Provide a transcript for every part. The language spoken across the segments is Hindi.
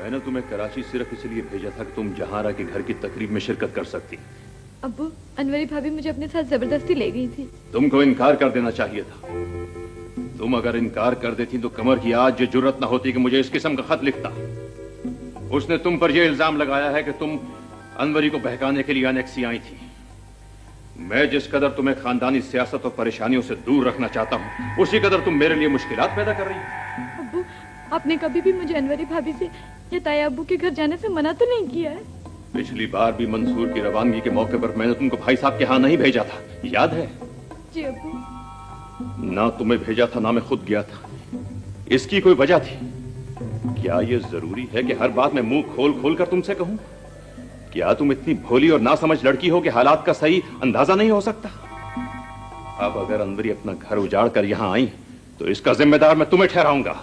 मैंने तुम्हें कराची सिर्फ इसलिए भेजा था कि तुम जहारा के घर की तकरीब में शिरकत कर सकती। अब्बू, अनवरी भाभी मुझे अपने साथ जबरदस्ती ले गई थी। तुमको इनकार कर देना चाहिए था। तुम अगर इनकार कर देती तो कमर की आज ये जुर्रत न होती कि मुझे इस किस्म का खत लिखता। उसने तुम पर यह इल्जाम लगाया है कि तुम अनवरी को बहकाने के लिए अनेक्सी आई थी। मैं जिस कदर तुम्हें खानदानी सियासत और परेशानियों से दूर रखना चाहता हूं, उसी कदर तुम मेरे लिए मुश्किलात पैदा कर रही हो। अब्बू, आपने कभी भी मुझे अनवरी भाभी से या ताया अब्बू के घर जाने से मना तो नहीं किया है? पिछली बार भी मंसूर की रवानगी के मौके पर मैंने तुमको भाई साहब के यहाँ नहीं भेजा था, याद है? जी अब्बू। ना तुम्हें भेजा था ना मैं खुद गया था। इसकी कोई वजह थी? क्या यह जरूरी है कि हर बात में मुंह खोल खोल कर तुमसे कहूं? क्या तुम इतनी भोली और नासमझ लड़की हो कि हालात का सही अंदाजा नहीं हो सकता? अब अगर अनवरी अपना घर उजाड़ कर यहां आई तो इसका जिम्मेदार मैं तुम्हें ठहराऊंगा।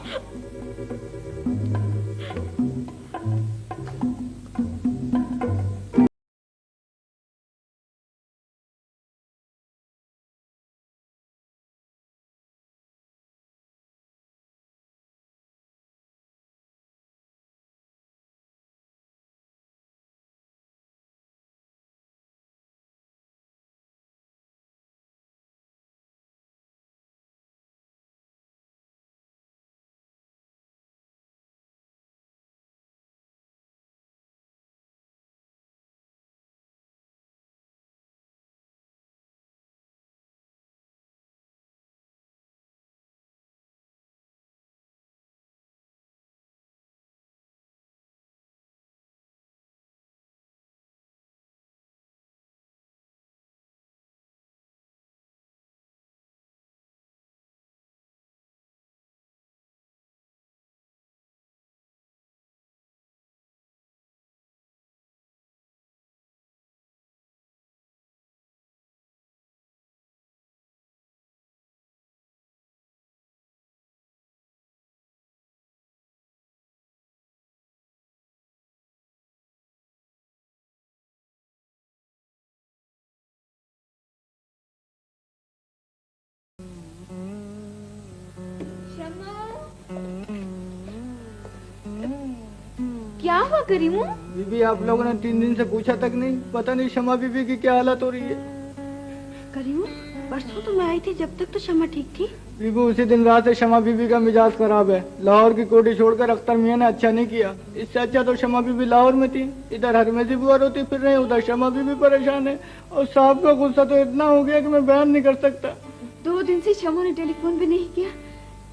क्या हुआ करीमू? बीबी, आप लोगों ने 3 दिन से पूछा तक नहीं। पता नहीं शमा बीबी की क्या हालत हो रही है। करीमू, परसों तो मैं आई थी, जब तक तो शमा ठीक थी। बीबी, उसी दिन रात से शमा बीबी का मिजाज खराब है। लाहौर की कोठी छोड़कर अख्तर मियाँ ने अच्छा नहीं किया। इससे अच्छा तो शमा बीबी लाहौर में थी। इधर हरमेजी बुआ रोती फिर रहे, उधर शमा बीबी परेशान है। और साहब का गुस्सा तो इतना हो गया कि मैं बयान नहीं कर सकता। 2 दिन से शमो ने टेलीफोन भी नहीं किया,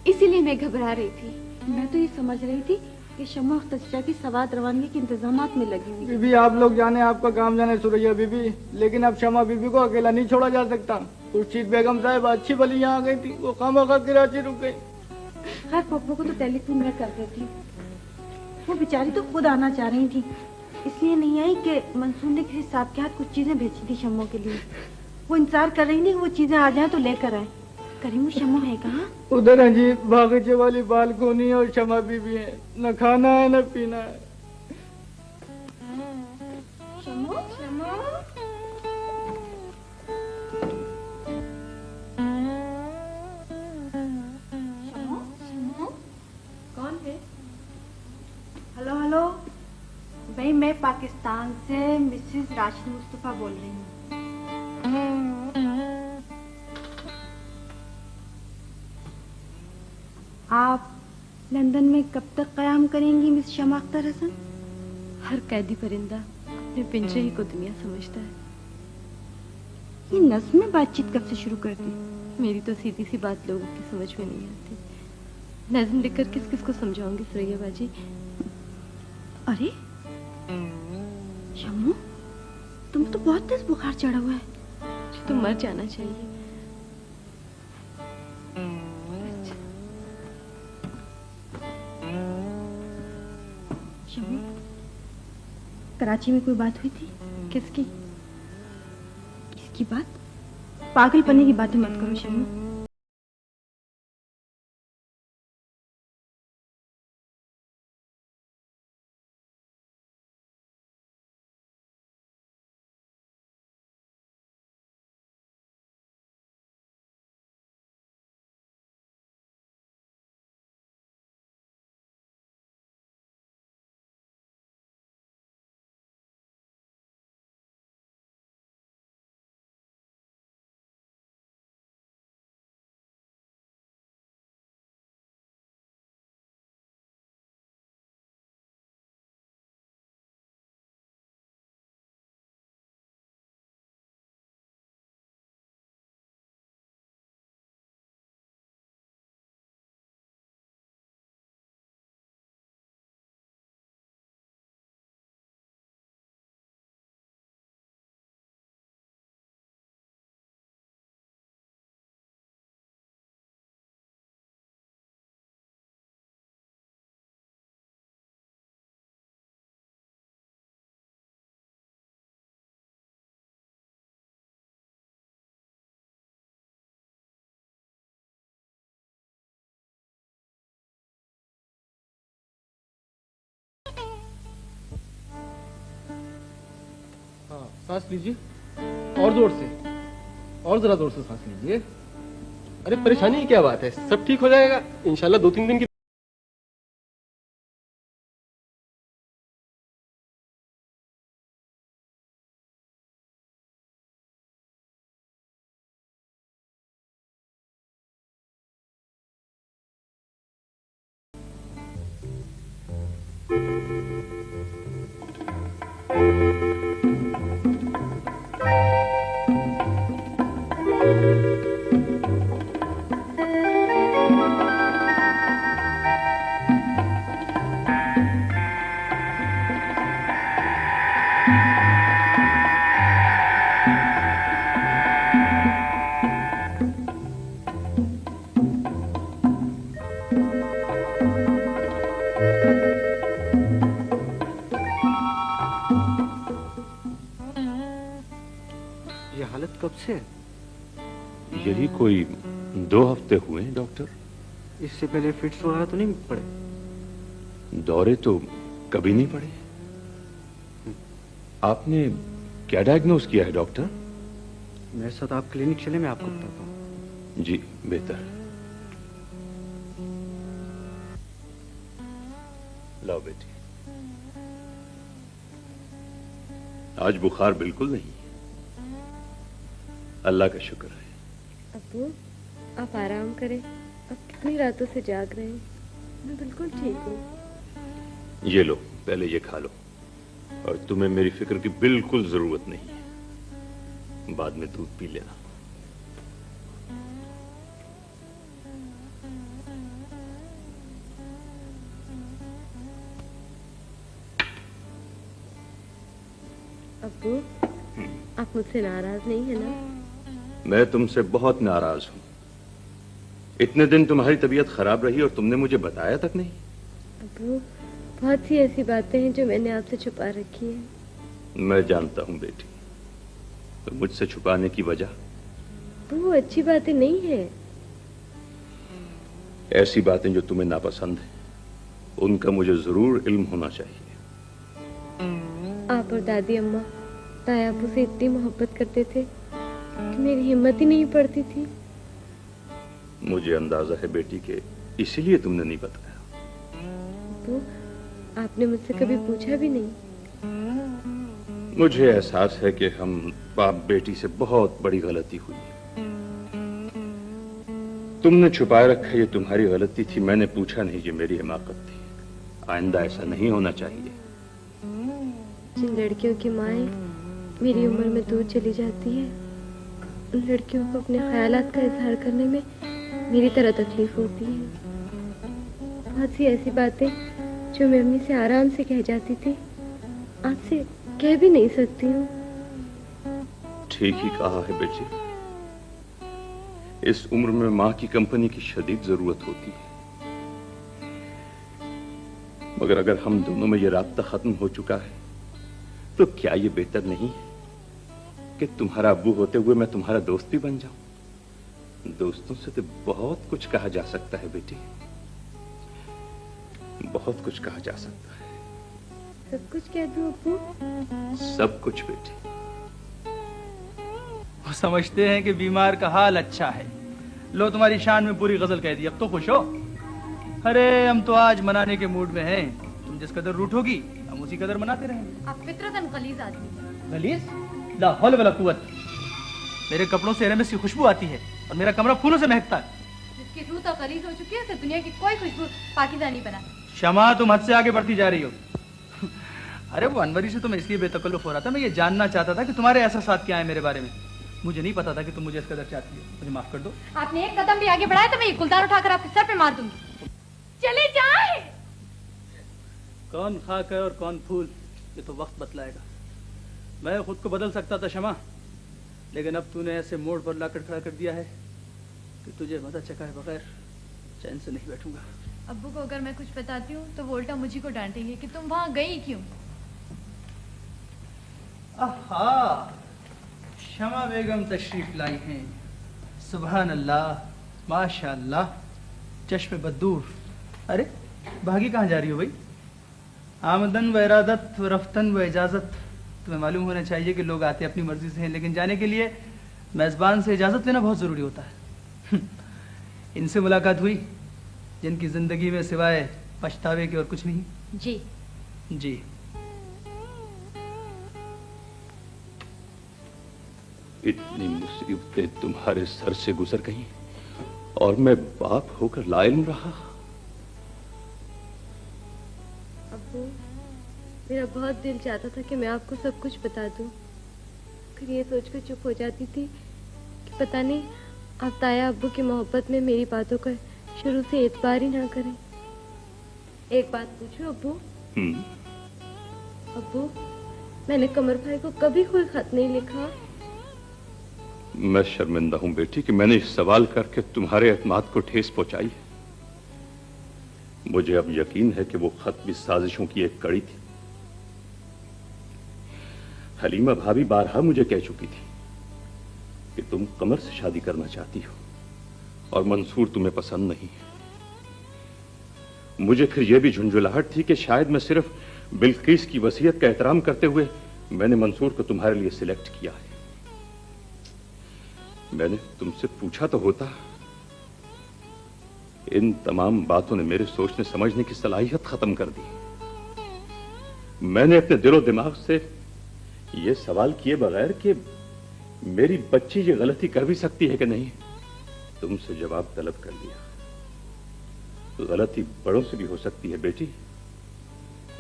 इसीलिए मैं घबरा रही थी। मैं तो ये समझ रही थी कि शमा अख्तर की सवात रवानगी के इंतजामात में लगी हुई। बीबी, आप लोग जाने, आपका काम जाने सुरैया बीबी, लेकिन अब शमा बीबी को अकेला नहीं छोड़ा जा सकता। खुर्शीद बेगम साहब अच्छी भली यहाँ आ गई थी, वो खामखा कराची रुक गई। खैर, पप्पू को तो टेलीफोन मैं कर देती। वो बेचारी तो खुद आना चाह रही थी, इसलिए नहीं आई कि मंसूर ने किसी साहब के हाथ कुछ चीजें भेजी थी शम्मो के लिए। वो इंतजार कर रही थी कि वो चीजें आ जाए तो लेकर आए। करीमू, शम्मो है कहाँ? उधर है जी, बागीचे वाली बालकोनी और शमा बीबी है। न खाना है न पीना है। शम्मो, शम्मो। शम्मो, शम्मो। कौन है? हेलो हेलो, भाई मैं पाकिस्तान से मिसेस राशिद मुस्तफा बोल रही हूँ। आप लंदन में कब तक कयाम करेंगी मिस शमा अख्तर हसन? हर कैदी परिंदा अपने पिंजरे ही को दुनिया समझता है। ये नज्म में बातचीत कब से शुरू कर दी? मेरी तो सीधी सी बात लोगों की समझ में नहीं आती। नज्म लिखकर किस किस को समझाऊंगी सुरैया बाजी? अरे शम्मू, तुम तो बहुत तेज बुखार चढ़ा हुआ है। मुझे तो मर जाना चाहिए। शम्मू, कराची में कोई बात हुई थी? किसकी? किसकी बात? पागलपने की बातें मत करो शम्मू। हाँ, सांस लीजिए और जोर से, और जरा जोर से सांस लीजिए। अरे परेशानी की क्या बात है, सब ठीक हो जाएगा इंशाल्लाह। 2-3 दिन की ये हालत कब से है? यही कोई 2 हफ्ते हुए हैं डॉक्टर। इससे पहले फिट्स वगैरह तो नहीं पड़े? दौरे तो कभी नहीं पड़े। आपने क्या डायग्नोज किया है डॉक्टर? मेरे साथ आप क्लिनिक चले, मैं आपको बताता हूँ। जी बेहतर। लाओ बेटी। आज बुखार बिल्कुल नहीं है, अल्लाह का शुक्र है। अब्बू आप आराम करें, अब कितनी रातों से जाग रहे हैं। मैं बिल्कुल ठीक हूँ। ये लो, पहले ये खा लो, और तुम्हें मेरी फिक्र की बिल्कुल जरूरत नहीं है। बाद में दूध पी लेना। अब्बू आप मुझसे नाराज नहीं है ना? मैं तुमसे बहुत नाराज हूं। इतने दिन तुम्हारी तबीयत खराब रही और तुमने मुझे बताया तक नहीं। अब्बू बहुत सी ऐसी बातें हैं जो मैंने आपसे छुपा रखी है। मैं जानता हूं बेटी, तो मुझसे छुपाने की वजह? वो अच्छी बातें नहीं है। ऐसी बातें जो तुम्हें नापसंद है, उनका मुझे जरूर इल्म होना चाहिए। आप और दादी अम्मा ताया अब्बू से इतनी मोहब्बत करते थे कि मेरी हिम्मत ही नहीं पड़ती थी। मुझे अंदाजा है बेटी के इसीलिए तुमने नहीं बताया। अब्बू आपने मुझसे कभी पूछा भी नहीं। मुझे एहसास है कि हम बाप बेटी से बहुत बड़ी गलती हुई। तुमने छुपाए रखा ये तुम्हारी गलती थी, मैंने पूछा नहीं, ये मेरी हिमाकत थी। आइंदा ऐसा नहीं होना चाहिए। जिन लड़कियों की माएँ मेरी उम्र में दूर चली जाती है, उन लड़कियों को अपने ख्यालात का इजहार करने में मेरी तरह तकलीफ होती है। बहुत सी ऐसी बातें जो मैं अम्मी से आराम से कह जाती थी, आपसे कह भी नहीं सकती हूँ। ठीक ही कहा है बेटी, इस उम्र में माँ की कंपनी की शदीद जरूरत होती है। मगर अगर हम दोनों में ये राब्ता खत्म हो चुका है, तो क्या ये बेहतर नहीं है कि तुम्हारा अब्बू होते हुए मैं तुम्हारा दोस्त भी बन जाऊं? दोस्तों से तो बहुत कुछ कहा जा सकता है बेटी, बहुत कुछ कहा जा सकता है। सब कुछ कह दूं अब्बू? सब कुछ बेटी। वो समझते हैं कि बीमार का हाल अच्छा है। लो तुम्हारी शान में पूरी गजल कह दी, अब तो खुश हो। अरे हम तो आज मनाने के मूड में हैं। तुम जिस कदर रूठोगी हम उसी कदर मनाते रहेंगे। आप फितरतन गलीज आदमी हैं। गलीज? ला हौल वला कुव्वत। मेरे कपड़ों से एरमेस की खुशबू आती है और मेरा कमरा फूलों से महकता है। जिसकी रूह तो गलीज हो चुकी है, उसे दुनिया की कोई खुशबू पाकीज़ा नहीं बना। शमा तुम हद से आगे बढ़ती जा रही हो। अरे वो अनवरी से तो मैं इसलिए बेतकल्लुफ हो रहा था, मैं ये जानना चाहता था कि तुम्हारे एहसास क्या है मेरे बारे में। मुझे नहीं पता था कि तुम मुझे इस कदर चाहती हो। मुझे माफ कर दो। आपने एक कदम भी आगे बढ़ाया तो मैं ये गुलदार उठाकर आपके सर पे मार दूंगी। चले जाए। कौन खाक है और कौन फूल, ये तो वक्त बतलाएगा। मैं खुद को बदल सकता था शमा, लेकिन अब तूने ऐसे मोड़ पर लाकर खड़ा कर दिया है कि तुझे मजा चखाए बगैर चैन से नहीं बैठूंगा। अब्बू को अगर मैं कुछ बताती हूँ तो वो उल्टा मुझी को डांटेंगे कि तुम वहां गई क्यों। आहा, शमा बेगम तशरीफ लाई हैं। सुभान अल्लाह, माशाअल्लाह, चश्मे बदूर। अरे भागी कहाँ जा रही हो भाई? आमदन व इरादत व रफ्तन व इजाजत तुम्हें मालूम होना चाहिए कि लोग आते अपनी मर्जी से हैं, लेकिन जाने के लिए मेज़बान से इजाज़त लेना बहुत ज़रूरी होता है। इनसे मुलाकात हुई जिनकी ज़िंदगी में सिवाय पछतावे के और कुछ नहीं। जी। जी। इतनी मुसीबतें तुम्हारे सर से गुजर गईं और मैं बाप होकर लाइल रहा। अब्बू, मेरा बहुत दिल चाहता था कि मैं आपको सब कुछ बता दूं, फिर ये सोचकर चुप हो जाती थी कि पता नहीं आप ताया अब्बू की मोहब्बत में मेरी बातों का शुरू से एतबार ही ना करें। एक बात पूछूं अब्बू? अब्बू, मैंने कमर भाई को कभी कोई खत नहीं लिखा। मैं शर्मिंदा हूं बेटी कि मैंने इस सवाल करके तुम्हारे एतमाद को ठेस पहुंचाई है। मुझे अब यकीन है कि वो खत भी साजिशों की एक कड़ी थी। हलीमा भाभी बारहा मुझे कह चुकी थी कि तुम कमर से शादी करना चाहती हो और मंसूर तुम्हें पसंद नहीं है। मुझे फिर यह भी झुंझुलाहट थी कि शायद मैं सिर्फ बिल्किस की वसीयत का एहतराम करते हुए मैंने मंसूर को तुम्हारे लिए सिलेक्ट किया है। मैंने तुमसे पूछा तो होता। इन तमाम बातों ने मेरे सोचने समझने की सलाहियत खत्म कर दी। मैंने अपने दिलो दिमाग से यह सवाल किए बगैर कि मेरी बच्ची ये गलती कर भी सकती है कि नहीं, तुमसे जवाब तलब कर लिया। गलती बड़ों से भी हो सकती है बेटी।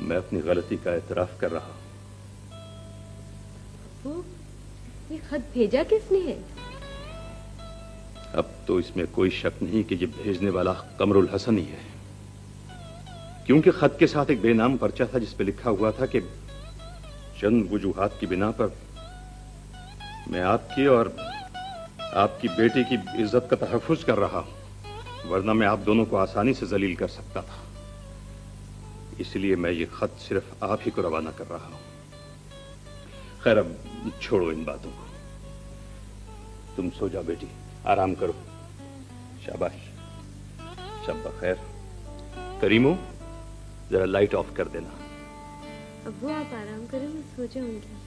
मैं अपनी गलती का एतराफ कर रहा हूं। अब्बू, ये खत भेजा किसने है? अब तो इसमें कोई शक नहीं कि ये भेजने वाला कमरुल हसन ही है, क्योंकि खत के साथ एक बेनाम पर्चा था जिस पे लिखा हुआ था कि चंद वजूहात की बिना पर मैं आपकी और आपकी बेटी की इज्जत का तहफ्फुज कर रहा हूं, वरना मैं आप दोनों को आसानी से जलील कर सकता था। इसलिए मैं ये खत सिर्फ आप ही को रवाना कर रहा हूं। खैर, अब छोड़ो इन बातों को। तुम सो जाओ बेटी, आराम करो। शाबाश, शब खैर। करीमो, जरा लाइट ऑफ कर देना। अब्बू, आप आराम करें, मैं सो जाऊंगी।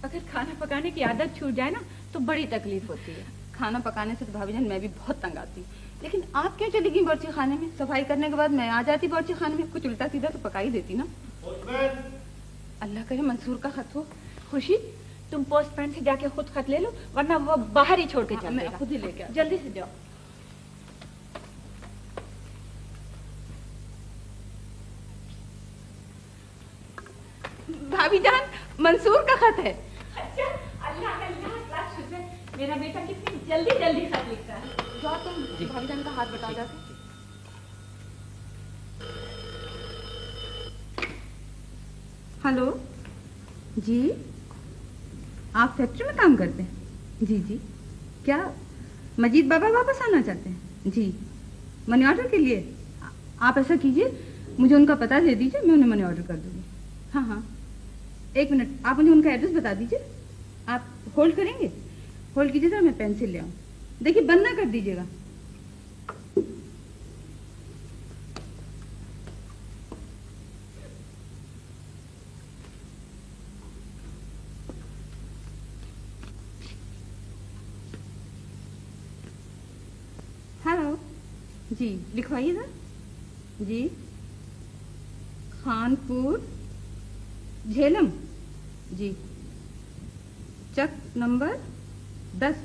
अगर खाना पकाने की आदत छूट जाए ना तो बड़ी तकलीफ होती है। खाना पकाने से तो भाभी जान मैं भी बहुत तंग आती हूँ। लेकिन आप क्यों चली गई बावर्ची खाने में? सफाई करने के बाद मैं आ जाती बावर्ची खाने में, कुछ उल्टा सीधा तो पका ही देती ना। अल्लाह करे मंसूर का खत हो। खुशी, तुम पोस्टमैन से जाके खुद खत ले लो, वरना वो बाहर ही छोड़ के चल देगा। खुद ही लेके जल्दी से जाओ। भाभी जान, मंसूर का खत है। अच्छा, अल्लाह का लाख शुक्र है, मेरा बेटा कितनी जल्दी जल्दी खत लिखता है। जाओ तुम भाभी जान का हाथ बटा जाके। हेलो जी, आप फैक्ट्री में काम करते हैं? जी जी। क्या मजीद बाबा वापस आना चाहते हैं? जी, मनी ऑर्डर के लिए आप ऐसा कीजिए, मुझे उनका पता दे दीजिए, मैं उन्हें मनी ऑर्डर कर दूंगी। हाँ हाँ, एक मिनट, आप मुझे उनका एड्रेस बता दीजिए। आप होल्ड करेंगे? होल्ड कीजिए जरा, मैं पेंसिल ले आऊँ। देखिए, बंद ना कर दीजिएगा। हेलो जी, लिखवाइए ना जी। खानपुर झेलम जी, चक नंबर 10,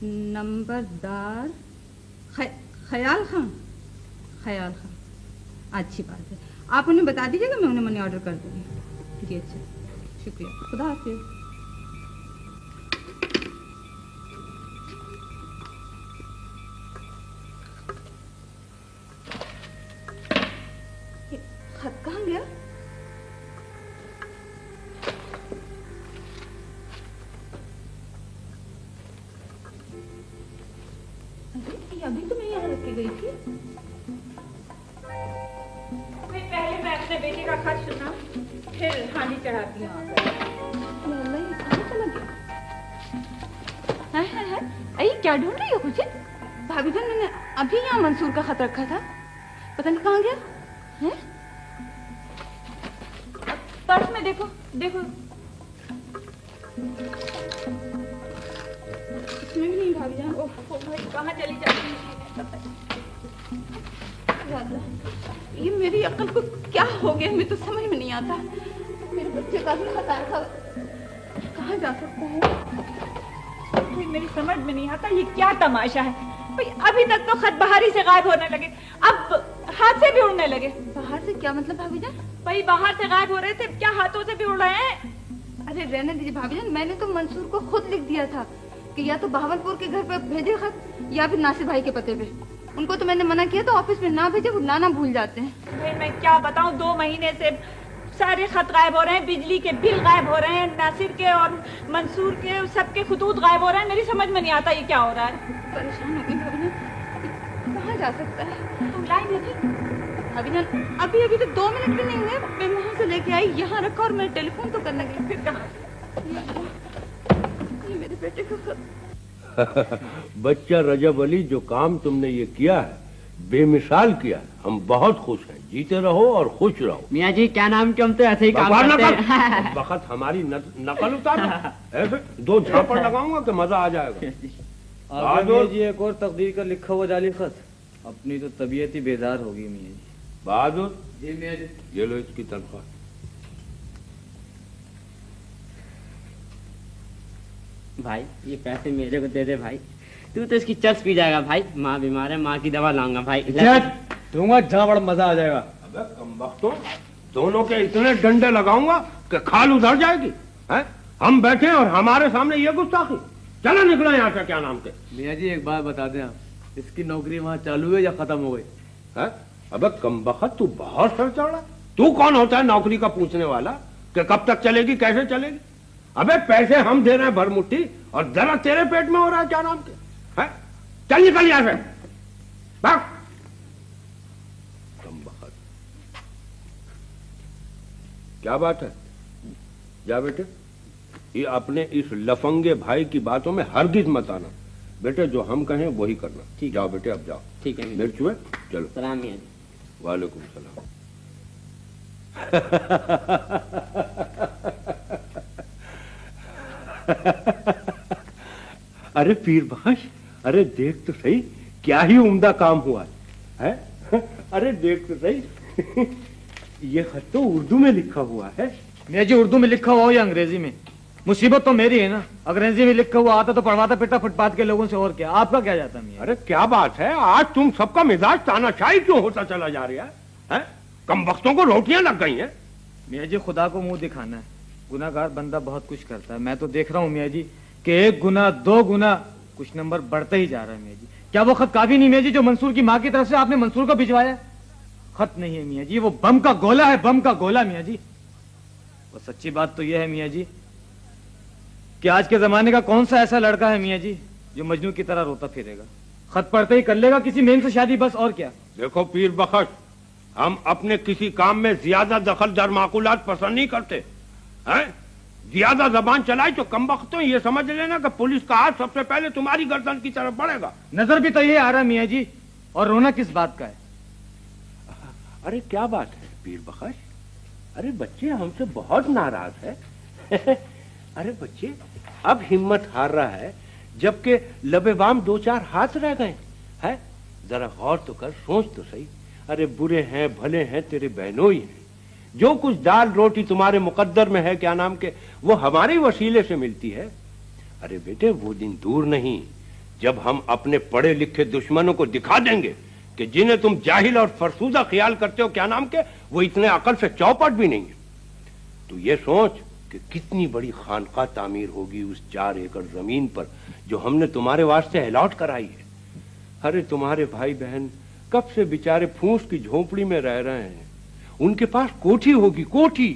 नंबरदार ख्याल खां। ख्याल खां, अच्छी बात है। आप उन्हें बता दीजिएगा, मैं उन्हें मनी ऑर्डर कर दूंगी। जी अच्छा, शुक्रिया, खुदा हाफिज़। खत कहाँ गया? अपने बेटे का खत सुना, फिर हांडी चढ़ाती हूँ आकर। अरे क्या ढूंढ रही हो कुछ? भाभी जान, मैंने अभी यहाँ मंसूर का खत रखा था, पता नहीं कहाँ गया है। पर्स में देखो देखो, इसमें भी नहीं भाभी जान। ओह भाई, कहाँ चली जाती है? ये मेरी अक्ल को क्या हो गया, मुझे तो समझ में नहीं आता। मेरे बच्चे का भी खत आया था, कहाँ जा सकता है? भाई मेरी समझ में नहीं आता, ये क्या तमाशा है भाई? अभी तक तो खत बाहर ही से गायब होने लगे, अब हाथ से भी उड़ने लगे। बाहर से क्या मतलब भाभी जान? भाई बाहर से गायब हो रहे थे, क्या हाथों से भी उड़ रहे हैं? अरे रहने दीजिए भाभी जान, मैंने तो मंसूर को खुद लिख दिया था कि या तो बहावलपुर के घर पे भेजे खत या फिर नासिर भाई के पते पे। उनको तो मैंने मना किया तो ऑफिस में ना भेजे, वो लाना भूल जाते हैं। भाई मैं क्या बताऊं, 2 महीने से सारे खत गायब हो रहे हैं, बिजली के बिल गायब हो रहे हैं, नासिर के और मंसूर के सबके खतूत गायब हो रहे हैं। मेरी समझ में नहीं आता ये क्या हो रहा है। परेशान हो गई भाभी जान, कहाँ जा सकता है? तुम लाइन में थी? भाभी जान, अभी तो 2 मिनट भी नहीं हुए, मैं वहाँ से लेके आई, यहाँ रखा और मैं टेलीफोन तो करने गई। फिर कहाँ? ये मेरे बेटे को खत। बच्चा रजब अली, जो काम तुमने ये किया है बेमिसाल किया है। हम बहुत खुश हैं। जीते रहो और खुश रहो। मियाँ जी क्या नाम के हम तो ऐसे ही काम करते हैं। वक्त हमारी नकल उतारो। ऐसे 2 झापड़ लगाऊंगा कि मजा आ जाएगा। मियाँ जी एक और तकदीर का लिखा हुआ जाली खत, अपनी तो तबीयत ही बेजार होगी मियाँ जी। बहादुर जी मियाँ जी। ये लो इसकी तनख्वाह। भाई ये पैसे मेरे को दे दे भाई, तू तो इसकी चर्च पी जाएगा भाई। माँ बीमार है, माँ की दवा लाऊंगा भाई। दूंगा जहाँ बड़ा मजा आ जाएगा। अबे कमबख्तों, दोनों के इतने डंडे लगाऊंगा कि खाल उधर जाएगी। हैं? हम बैठे और हमारे सामने ये गुस्ताखी। चलो निकलो यहाँ से। क्या नाम के? मियाँ जी एक बात बता दें आप, इसकी नौकरी वहाँ चालू है या खत्म हो गई? है? अबे कमबख्त, तू बहुत सर चढ़ा। तू कौन होता है नौकरी का पूछने वाला कि कब तक चलेगी, कैसे चलेगी? अबे पैसे हम दे रहे हैं भर मुट्ठी और जरा तेरे पेट में हो रहा है। क्या नाम के? है? चल निकल यहाँ से, भाग। कमबख्त, क्या बात है? जा बेटे, ये अपने इस लफंगे भाई की बातों में हरगिज मत आना। बेटे जो हम कहें वही करना। ठीक, जाओ बेटे, अब जाओ। ठीक है मिर्च हुए, चलो। सलाम मियां जी। वालेकुम सलाम। अरे पीर बख्श, अरे देख तो सही, क्या ही उम्दा काम हुआ है? अरे देख तो सही। ये खत तो उर्दू में लिखा हुआ है। मियाँ जी उर्दू में लिखा हुआ हो या अंग्रेजी में, मुसीबत तो मेरी है ना। अंग्रेजी में लिखा हुआ आता तो पढ़वाता पिटा फुटपाथ के लोगों से, और क्या। आपका क्या जाता मियाँ? अरे क्या बात है, आज तुम सबका मिजाज तानाशाही क्यों होता चला जा रहा है? कमबख्तों को रोटियां लग गई हैं। मियाँ जी खुदा को मुंह दिखाना है, गुनाहगार बंदा बहुत कुछ करता है। मैं तो देख रहा हूँ मियाँ जी कि 1 गुना 2 गुना कुछ नंबर बढ़ता ही जा रहा है मियाँ जी। क्या वो खत काफी नहीं मियाँ जी जो मंसूर की माँ की तरफ से आपने मंसूर को भिजवाया? खत नहीं है मियाँ जी, वो बम का गोला है, बम का गोला मियाँ जी। और सच्ची बात तो यह है मियाँ जी कि आज के जमाने का कौन सा ऐसा लड़का है मियाँ जी जो मजनू की तरह रोता फिरेगा? खत पढ़ते ही कर लेगा किसी मेम से शादी, बस, और क्या। देखो पीर बख्श, हम अपने किसी काम में ज्यादा दखल दर माकूलात पसंद नहीं करते हैं। ज्यादा जबान चलाई तो कमबख्तों ये समझ लेना कि पुलिस का हाथ सबसे पहले तुम्हारी गर्दन की तरफ बढ़ेगा। नजर भी तो ये आ रहा मियाँ जी, और रोना किस बात का है? अरे क्या बात है पीर बख्श? अरे बच्चे हमसे बहुत नाराज है। अरे बच्चे, अब हिम्मत हार रहा है जबकि लबेबाम 2-4 हाथ रह गए हैं। जरा गौर तो कर, सोच तो सही। अरे बुरे हैं भले हैं तेरे बहनोई हैं। जो कुछ दाल रोटी तुम्हारे मुकद्दर में है, क्या नाम के, वो हमारे वसीले से मिलती है। अरे बेटे वो दिन दूर नहीं जब हम अपने पढ़े लिखे दुश्मनों को दिखा देंगे कि जिन्हें तुम जाहिल और फरसूदा ख्याल करते हो, क्या नाम के, वो इतने अकल से चौपट भी नहीं है। तू ये सोच कि कितनी बड़ी खानका तामीर होगी उस 4 एकड़ जमीन पर जो हमने तुम्हारे वास्ते अलॉट कराई है। अरे तुम्हारे भाई बहन कब से बेचारे फूस की झोपड़ी में रह रहे हैं, उनके पास कोठी होगी, कोठी।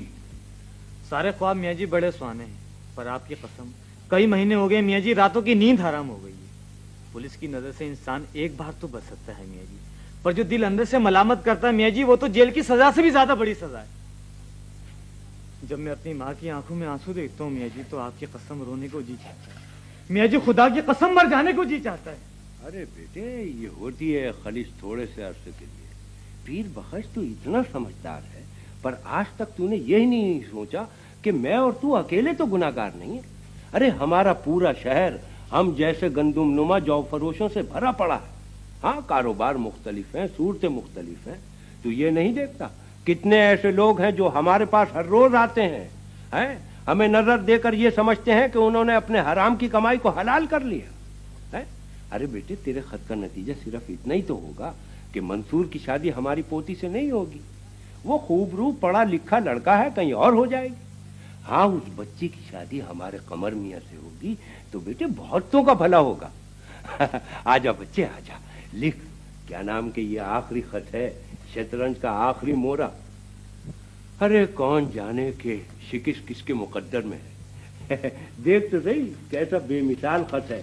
सारे ख्वाब मियाँ जी बड़े सुहाने हैं, पर आपकी कसम कई महीने हो गए मियाँ जी, रातों की नींद हराम हो गई है। पुलिस की नजर से इंसान एक बार तो बच सकता है मियाँ जी, पर जो दिल अंदर से मलामत करता है मियाँ जी, वो तो जेल की सजा से भी ज्यादा बड़ी सजा है। जब मैं अपनी माँ की आंखों में आंसू देखता हूँ मियाँ जी, तो आपकी कसम रोने को जी चाहता है। मियाँ जी, खुदा की कसम मर जाने को जी चाहता है। अरे बेटे, ये होती है खलीस थोड़े से अरसे के लिए। पीर बख्श तू इतना समझदार है, पर आज तक तूने यही नहीं सोचा कि मैं और तू अकेले तो गुनाहगार नहीं है। अरे हमारा पूरा शहर हम जैसे गंदुम नुमा जौ फरोशों से भरा पड़ा है। हाँ, कारोबार मुख्तलिफ हैं, सूरतें मुख्तलिफ हैं। तू ये नहीं देखता कितने ऐसे लोग हैं जो हमारे पास हर रोज आते हैं, हमें नजर देकर ये समझते हैं कि उन्होंने अपने हराम की कमाई को हलाल कर लिया है। अरे बेटे, तेरे खत का नतीजा सिर्फ इतना ही तो होगा कि मंसूर की शादी हमारी पोती से नहीं होगी। वो खूबरू पढ़ा लिखा लड़का है, कहीं और हो जाएगी। हाँ, उस बच्ची की शादी हमारे कमर मियाँ से होगी तो बेटे बहुतों का भला होगा। आजा बच्चे आजा, लिख क्या नाम के ये आखिरी खत है, शतरंज का आखिरी मोरा। अरे कौन जाने के शिकिश किसके मुकद्दर में है। देख तो सही कैसा बेमिसाल खत है।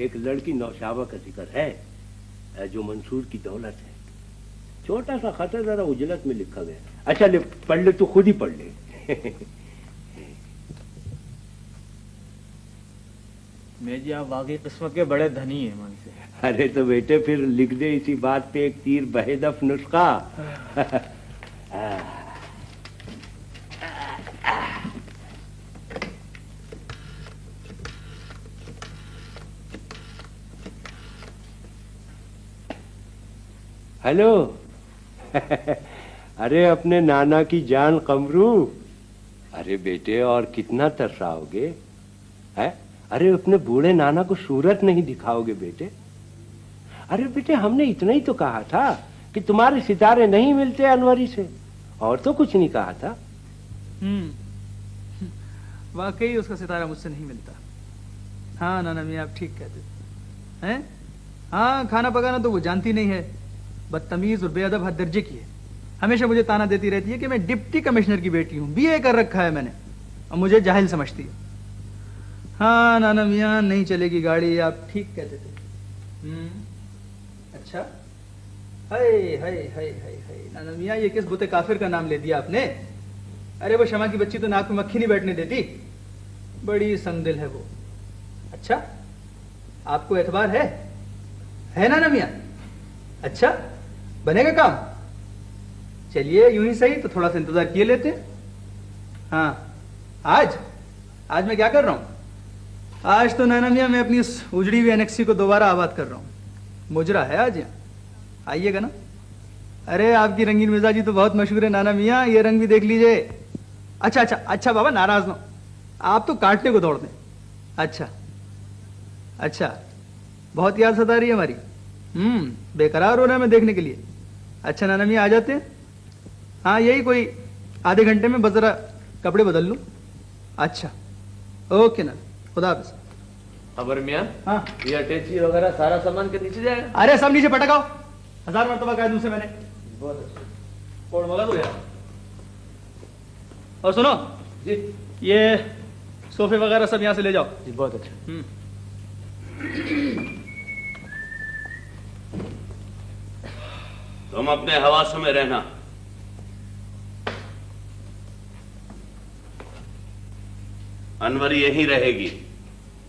एक लड़की नौशाबा का जिक्र है जो मंसूर की दौलत है। छोटा सा खत है, जरा उजलत में लिखा गया। अच्छा ले, पढ़ ले, तू खुद ही पढ़ ले। मैं जी, आप वाकई किस्मत के बड़े धनी हैं मन से। अरे तो बेटे फिर लिख दे इसी बात पे एक तीर बहेदफ नुस्खा। हेलो। अरे अपने नाना की जान कमरू। अरे बेटे, और कितना तरसाओगे है? अरे अपने बूढ़े नाना को सूरत नहीं दिखाओगे बेटे? अरे बेटे, हमने इतना ही तो कहा था कि तुम्हारे सितारे नहीं मिलते अनवरी से, और तो कुछ नहीं कहा था। वाकई उसका सितारा मुझसे नहीं मिलता। हाँ नाना मियाँ, आप ठीक कहते हैं। हाँ, खाना पकाना तो वो जानती नहीं है, बदतमीज और बेअदब हद दर्जे की है। हमेशा मुझे ताना देती रहती है कि मैं डिप्टी कमिश्नर की बेटी हूँ, बीए कर रखा है मैंने, और मुझे जाहिल समझती है। हाँ नाना मियाँ, नहीं चलेगी गाड़ी, आप ठीक कहते थे। अच्छा, हाय हाय हाय हाय हाय नाना मियाँ, ये किस बुते काफिर का नाम ले दिया आपने? अरे वो शमा की बच्ची तो नाक में मक्खी नहीं बैठने देती, बड़ी संगदिल है वो। अच्छा, आपको एतबार है नाना मियाँ? अच्छा, बनेगा काम? चलिए यूं ही सही, तो थोड़ा सा इंतजार किए लेते हैं। हाँ, आज मैं क्या कर रहा हूँ? आज तो नाना मियाँ मैं अपनी उस उजड़ी हुई एनेक्सी को दोबारा आबाद कर रहा हूँ। मुजरा है आज यहाँ, आइएगा ना? अरे आपकी रंगीन मिजाजी तो बहुत मशहूर है नाना मियाँ, ये रंग भी देख लीजिए। अच्छा बाबा, नाराज ना, आप तो काटने को दौड़ते हैं। अच्छा, बहुत याद सता रही है हमारी। बेकरार हो रहा है मैं देखने के लिए। अच्छा नाना मियाँ, आ जाते हैं? हाँ, यही कोई आधे घंटे में, बस जरा कपड़े बदल लूँ। अच्छा, ओके ना, खुदा हाफिज़। खबर मियाँ, हाँ, ये अटैची वगैरह सारा सामान के नीचे जाएगा? अरे सब नीचे पटकाओ, 1000 मरतबा कह दूं से मैंने। बहुत अच्छा, और मगज हो गया। और सुनो जी, ये सोफे वगैरह सब यहाँ से ले जाओ। जी बहुत अच्छा। तुम अपने हवासों में रहना। अनवरी यहीं रहेगी।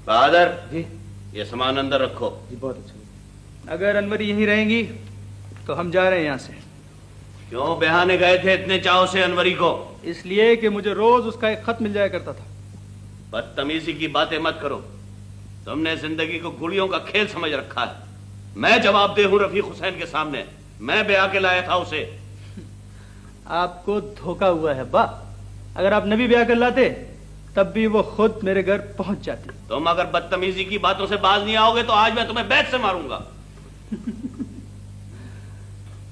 बहादुर जी, ये सामान अंदर रखो। जी बहुत अच्छा। अगर अनवरी यहीं रहेंगी तो हम जा रहे हैं यहाँ से। क्यों बहाने गए थे इतने चाव से अनवरी को? इसलिए कि मुझे रोज उसका एक खत मिल जाया करता था। बदतमीजी की बातें मत करो। तुमने जिंदगी को गुड़ियों का खेल समझ रखा है। मैं जवाबदेह हूं रफीक हुसैन के सामने। मैं ब्याह के लाया था उसे। आपको धोखा हुआ है बा। अगर आप नबी ब्याह कर लाते तब भी वो खुद मेरे घर पहुंच जाती। तुम अगर बदतमीजी की बातों से बाज नहीं आओगे तो आज मैं तुम्हें बैत से मारूंगा।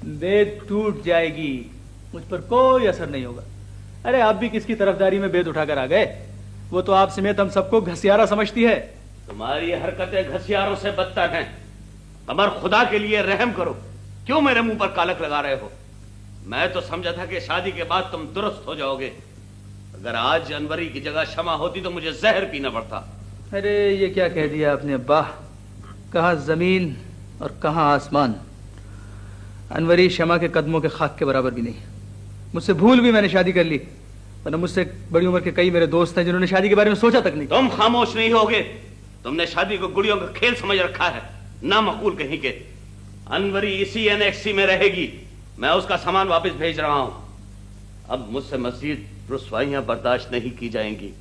बेद टूट जाएगी, मुझ पर कोई असर नहीं होगा। अरे आप भी किसकी तरफदारी में बेद उठाकर आ गए? वो तो आप समेत हम सबको घसियारा समझती है। तुम्हारी हरकतें घसियारों से बदतर हैं। कमर, खुदा के लिए रहम करो। क्यों मेरे मुंह पर कालक लगा रहे हो? मैं तो समझा था कि शादी के बाद तुम दुरुस्त हो जाओगे। अगर आज अनवरी की जगह शमा होती तो मुझे जहर पीना पड़ता। अरे ये क्या कह दिया आपने अब्बा? कहाँ जमीन और कहाँ आसमान। अनवरी शमा के कदमों के खाक के बराबर भी नहीं। मुझसे भूल भी मैंने शादी कर ली, वरना मुझसे बड़ी उम्र के कई मेरे दोस्त हैं जिन्होंने शादी के बारे में सोचा तक नहीं। तुम खामोश नहीं होगे। तुमने शादी को गुड़ियों का खेल समझ रखा है, ना मकूल कहीं के। अनवरी इसी एनेक्सी में रहेगी। मैं उसका सामान वापस भेज रहा हूं। अब मुझसे मजीद रुसवाइयां बर्दाश्त नहीं की जाएंगी।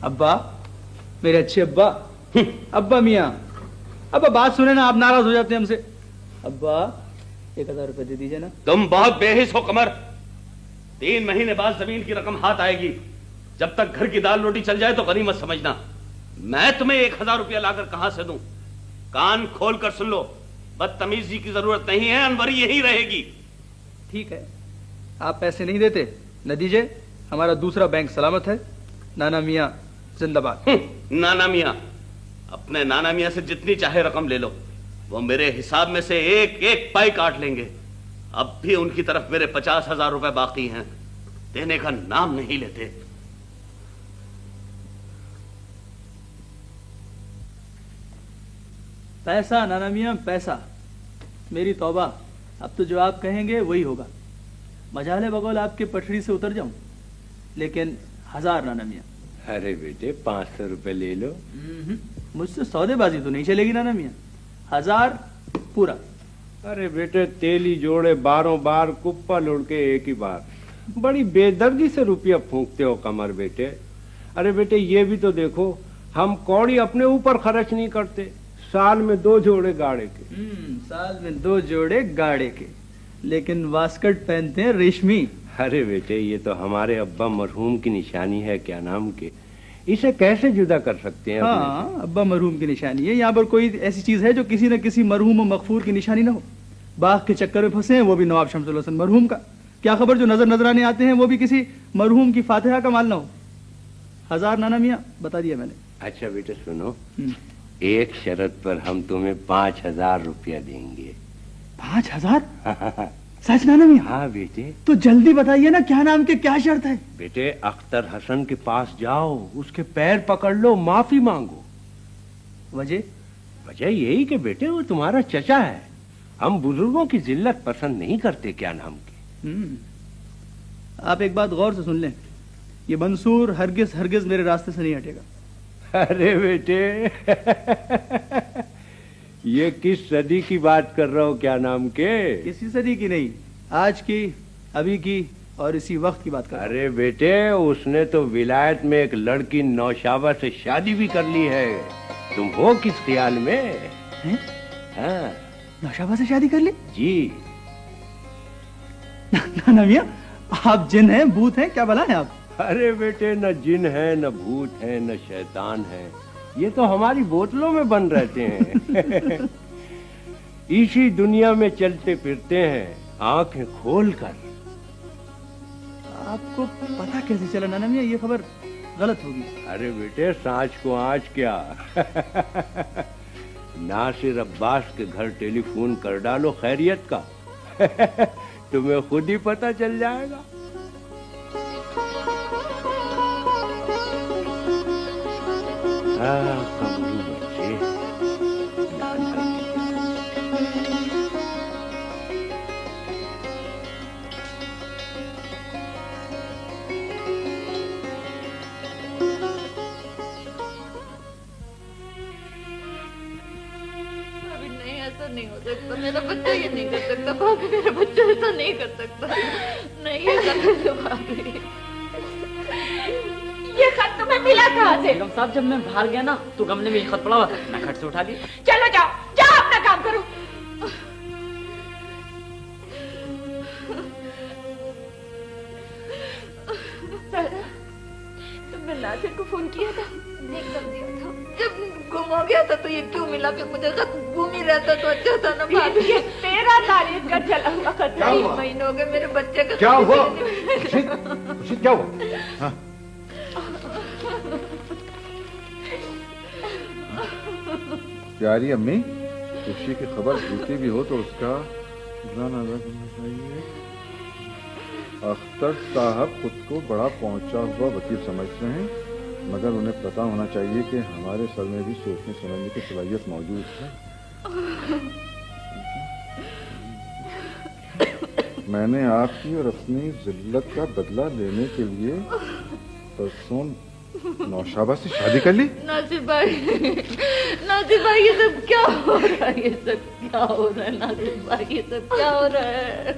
अब्बा, मेरे अच्छे अब्बा, अब्बा मियाँ, अब्बा बात सुने ना, आप नाराज हो जाते हैं हमसे। अब्बा 1000 रुपए दे दीजिए ना। तुम बहुत बेहिस हो कमर। 3 महीने बाद जमीन की रकम हाथ आएगी। जब तक घर की दाल रोटी चल जाए तो गनीमत समझना। मैं तुम्हें 1000 रुपया लाकर कहां से दूं? कान खोल कर सुन लो, बदतमीजी की जरूरत नहीं है। अनवरी यही रहेगी। ठीक है, आप पैसे नहीं देते न दीजिए, हमारा दूसरा बैंक सलामत है। नाना मियाँ जिंदाबाद। नाना मियाँ, अपने नाना मियाँ से जितनी चाहे रकम ले लो, वो मेरे हिसाब में से एक एक पाई काट लेंगे। अब भी उनकी तरफ मेरे 50,000 रुपए बाकी हैं, देने का नाम नहीं लेते। पैसा नाना मियाँ, पैसा। मेरी तौबा, अब तो जो आप कहेंगे वही होगा। मजाले बगौल आपके पटरी से उतर जाऊं, लेकिन 1000 नाना मियाँ। अरे बेटे 500 रुपए ले लो। मुझसे सौदेबाजी तो नहीं चलेगी नाना मियाँ। 1000 पूरा। अरे बेटे तेली जोड़े 12 बार, कुप्पा लुढ़के एक ही बार। बड़ी बेदर्दी से रुपया फूंकते हो कमर बेटे। अरे बेटे ये भी तो देखो, हम कौड़ी अपने ऊपर खर्च नहीं करते, साल में 2 जोड़े गाड़े के। साल में 2 जोड़े गाड़े के, लेकिन वास्कट पहनते हैं रेशमी। अरे बेटे ये तो हमारे अब्बा मरहूम की निशानी है, क्या नाम के, इसे कैसे जुदा कर सकते हैं? हाँ, अब्बा मरहूम की निशानी है। यहाँ पर कोई ऐसी चीज है जो किसी न किसी मरहूम और मगफूर की निशानी ना हो? बाघ के चक्कर में फंसे हैं, वो भी नवाब शमसुल हसन मरहूम का। क्या खबर जो नजराने आते हैं वो भी किसी मरहूम की फातिहा का माल ना हो। 1000 नाना मियाँ बता दिया मैंने। अच्छा बेटे सुनो, एक शर्त पर हम तुम्हें 5000 रुपया देंगे। 5000? सच नाना मियाँ? हाँ बेटे। तो जल्दी बताइए ना, क्या नाम के क्या शर्त है? बेटे अख्तर हसन के पास जाओ, उसके पैर पकड़ लो, माफी मांगो। वजह? वजह यही कि बेटे वो तुम्हारा चचा है। हम बुजुर्गों की जिल्लत पसंद नहीं करते, क्या नाम के। आप एक बात गौर से सुन लें, ये मंसूर हरगिज मेरे रास्ते से नहीं हटेगा। अरे बेटे ये किस सदी की बात कर रहा हो, क्या नाम के? किसी सदी की नहीं, आज की, अभी की और इसी वक्त की बात कर। अरे बेटे उसने तो विलायत में एक लड़की नौशाबा से शादी भी कर ली है। तुम हो किस ख्याल में? हाँ। नौशाबा से शादी कर ली? जी। नाना मियाँ आप जिन हैं, भूत हैं, क्या भला है आप? अरे बेटे न जिन है, न भूत है, न शैतान है, ये तो हमारी बोतलों में बन रहते हैं। इसी दुनिया में चलते फिरते हैं आंखें खोलकर। आपको पता कैसे चला नाना मियाँ? ये खबर गलत होगी। अरे बेटे सांच को आँच क्या। नासिर अब्बास के घर टेलीफोन कर डालो खैरियत का। तुम्हें खुद ही पता चल जाएगा। कमरू बच्चे अभी नहीं, ऐसा नहीं हो सकता। मेरा बच्चा ये नहीं कर सकता भाभी, मेरा बच्चा ऐसा नहीं कर सकता। नहीं ऐसा कर दो भाभी। ये खत तुम्हें मिला कहाँ से? बेगम साहब जब मैं बाहर गया ना तो गमले में ये खत पड़ा हुआ था, मैं खट से उठा ली। चलो जाओ जाओ अपना काम करो। तुमने नासिर को फोन किया था? नहीं कर दिया था। जब गुम हो गया था तो ये क्यों मिला? फिर मुझे खत गुम ही रहता तो अच्छा था ना भाभी। ये 13 तारीख का चला हुआ खत। 3 महीने हो गए मेरे बच्चे का। क्या हुआ? क्या हुआ? प्यारी अम्मी, खुशी की खबर झूठी भी हो तो उसका बुरा ना करना चाहिए। अख्तर साहब खुद को बड़ा पहुंचा हुआ वकील समझते हैं, मगर उन्हें पता होना चाहिए कि हमारे सर में भी सोचने समझने की सलाहियत मौजूद है। मैंने आपकी और अपनी जिल्लत का बदला लेने के लिए परसों नौशाबा से शादी कर ली। नासिर भाई ये सब क्या हो रहा है? ये सब क्या हो रहा है नासिर भाई? ये सब क्या हो रहा है?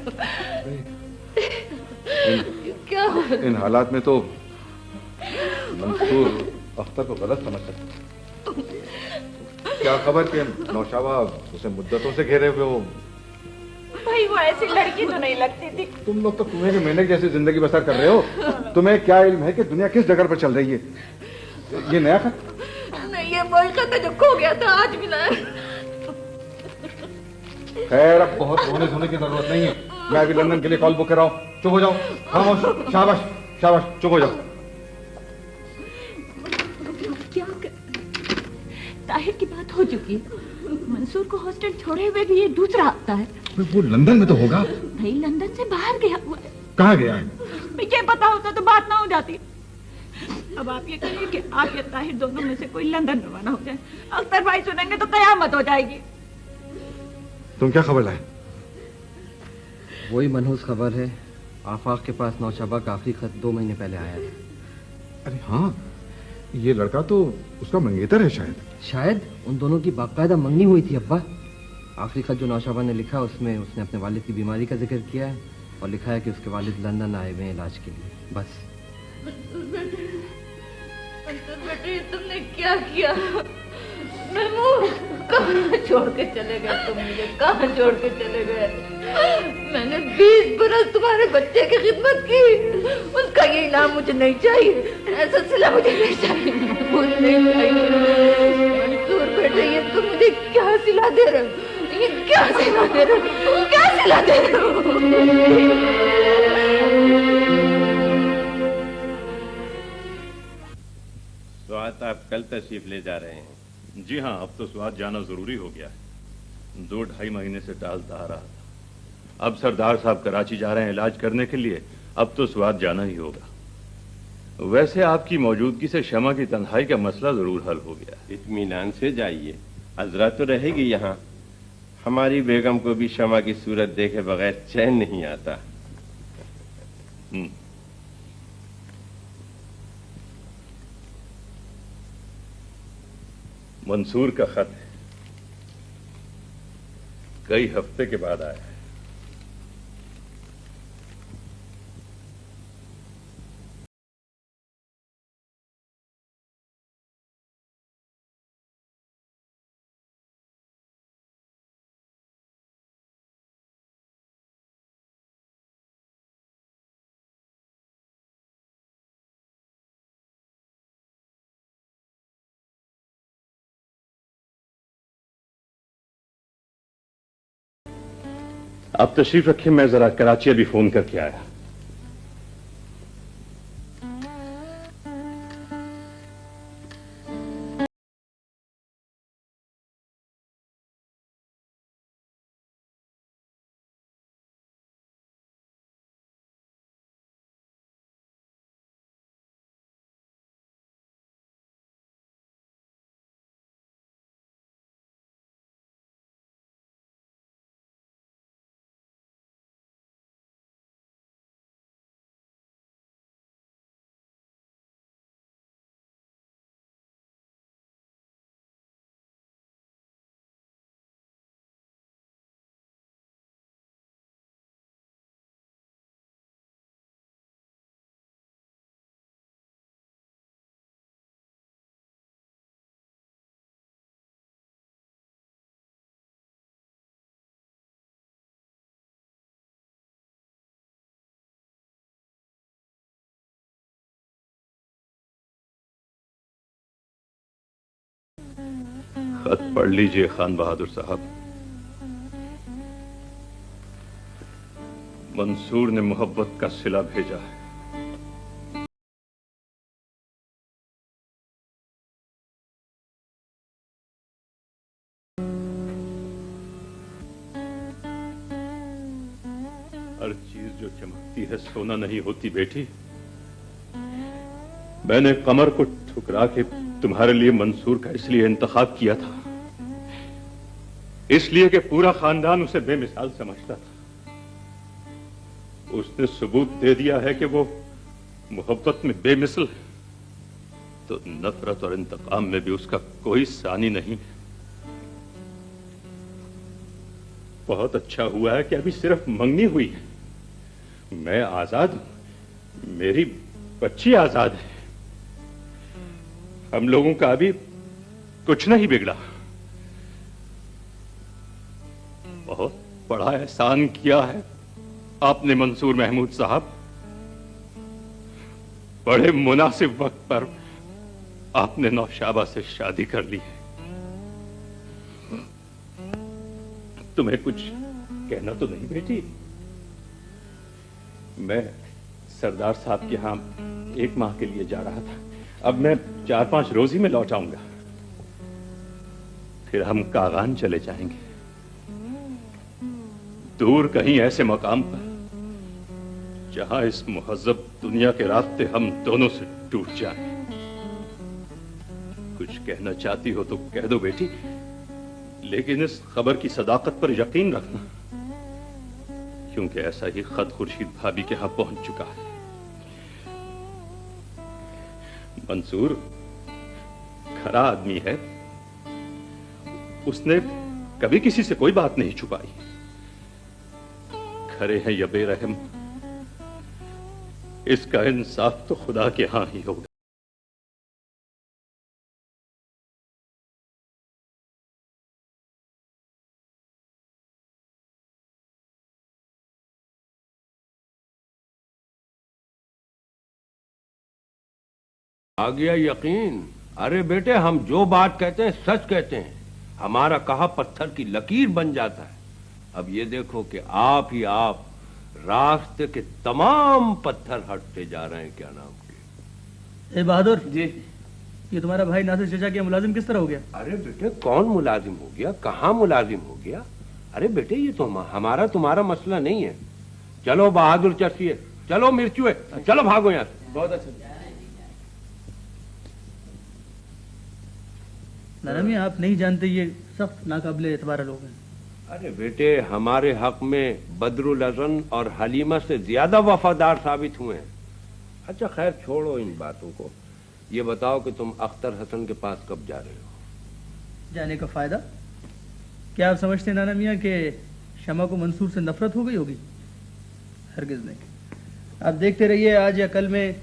क्या हो रहा है? इन हालात में तो मंसूर अख्तर को गलत समझ सकते। क्या खबर कि नौशाबा उसे मुद्दतों से घेरे हुए हो। भाई वो ऐसी लड़की तो नहीं लगती थी। तुम लोग तो कुएं के मेंढक जैसी जिंदगी बसर कर रहे हो। तुम्हें क्या इल्म है कि दुनिया किस जगह पर चल रही है? ये नया खत? नहीं, ये वही खत है जो खो गया था, आज मिला है। खैर अब बहुत रोने धोने की जरूरत नहीं है। मैं अभी लंदन के लिए कॉल बुक कर रहा हूँ। चुप हो जाओ, खामोश। शाबाश शाबाश, चुप हो जाओ। क्या कर... ताहिर की बात हो चुकी है। मंसूर को हॉस्टल छोड़े हुए भी ये दूसरा हफ्ता है। वो लंदन में तो होगा। भाई लंदन से बाहर गया हुआ है। कहाँ गया है? मुझे पता होता तो बात ना हो जाती। अब आप ये कहिए कि आप या ताहिर दोनों में से कोई लंदन रवाना हो जाए। अख्तर भाई सुनेंगे तो कयामत हो जाएगी। तुम क्या खबर लाए? वही मनहूस खबर है। आफाक के पास नौशाबा का आखिरी खत 2 महीने पहले आया था। अरे हाँ, ये लड़का तो उसका मंगेतर है शायद। शायद उन दोनों की बाकायदा मंगनी हुई थी अब्बा। आखिरी खत जो नौशाबा ने लिखा उसमें उसने अपने वालिद की बीमारी का जिक्र किया है और लिखा है कि उसके वालिद लंदन आए हुए हैं इलाज के लिए। बस। बेटे तुमने क्या किया? महमूद कहाँ छोड़ के चले गए तुम मुझे? कहाँ छोड़ के चले गए? मैंने 20 बरस तुम्हारे बच्चे की खिदमत की। उसका ये इनाम मुझे नहीं चाहिए। ऐसा सिला मुझे नहीं चाहिए। मुझे नहीं चाहिए। मंसूर बेटे ये तुम मुझे क्या सिला दे रहे हो? ये क्या सिला दे रहे हो? क्या सिला दे रहे हो? स्वात आप कल तशरीफ ले जा रहे हैं? जी हाँ, अब तो स्वाद जाना जरूरी हो गया है। 2-2.5 महीने से टालता आ रहा था। अब सरदार साहब कराची जा रहे हैं इलाज करने के लिए। अब तो स्वाद जाना ही होगा। वैसे आपकी मौजूदगी से शमा की तन्हाई का मसला जरूर हल हो गया। इत्मीनान से जाइए, अजरा तो रहेगी यहाँ। हमारी बेगम को भी शमा की सूरत देखे बगैर चैन नहीं आता। मंसूर का खत है। कई हफ्ते के बाद आया है। आप तशरीफ रखिए, मैं जरा कराची अभी फोन करके आया। खत पढ़ लीजिए खान बहादुर साहब। मंसूर ने मोहब्बत का सिला भेजा है। हर चीज जो चमकती है सोना नहीं होती बेटी। मैंने कमर को ठुकरा के तुम्हारे लिए मंसूर का इसलिए इंतखाब किया था इसलिए कि पूरा खानदान उसे बेमिसाल समझता था। उसने सबूत दे दिया है कि वो मोहब्बत में बेमिसल है, तो नफरत और इंतकाम में भी उसका कोई सानी नहीं। बहुत अच्छा हुआ है कि अभी सिर्फ मंगनी हुई है। मैं आजाद हूं, मेरी बच्ची आजाद है। हम लोगों का अभी कुछ नहीं बिगड़ा। बहुत बड़ा एहसान किया है आपने मंसूर महमूद साहब। बड़े मुनासिब वक्त पर आपने नौशाबा से शादी कर ली है। तुम्हें कुछ कहना तो नहीं बेटी? मैं सरदार साहब के यहां 1 माह के लिए जा रहा था। अब मैं 4-5 रोज ही में लौट आऊंगा। फिर हम कागान चले जाएंगे, दूर कहीं ऐसे मकाम पर जहां इस मुहज्जब दुनिया के रास्ते हम दोनों से टूट जाएं। कुछ कहना चाहती हो तो कह दो बेटी, लेकिन इस खबर की सदाकत पर यकीन रखना, क्योंकि ऐसा ही खत खुर्शीद भाभी के यहां पहुंच चुका है। मंसूर खरा आदमी है, उसने कभी किसी से कोई बात नहीं छुपाई। खरे हैं या बेरहम, इसका इंसाफ तो खुदा के यहां ही होगा। आ गया यकीन। अरे बेटे, हम जो बात कहते हैं सच कहते हैं। हमारा कहा पत्थर की लकीर बन जाता है। अब ये देखो कि आप ही आप रास्ते के तमाम पत्थर हटते जा रहे हैं। क्या नाम के? ए बहादुर जी, ये तुम्हारा भाई नासिर चचा के मुलाजिम किस तरह हो गया? अरे बेटे, कौन मुलाजिम हो गया? कहाँ मुलाजिम हो गया? अरे बेटे, ये तो हमारा तुम्हारा मसला नहीं है। चलो बहादुर चर्चिए, चलो मिर्चुए, चलो भागो यहाँ से। बहुत अच्छा। नानामी, आप नहीं जानते ये सख्त नाकाबिले एतबार लोग हैं। अरे बेटे, हमारे हक में बदरुल अज़न और हलीमा से ज्यादा वफादार साबित हुए हैं। अच्छा खैर, छोड़ो इन बातों को। ये बताओ कि तुम अख्तर हसन के पास कब जा रहे हो? जाने का फायदा क्या? आप समझते हैं नाना मियाँ कि शमा को मंसूर से नफरत हो गई होगी? हरगिज नहीं। आप देखते रहिए, आज या कल में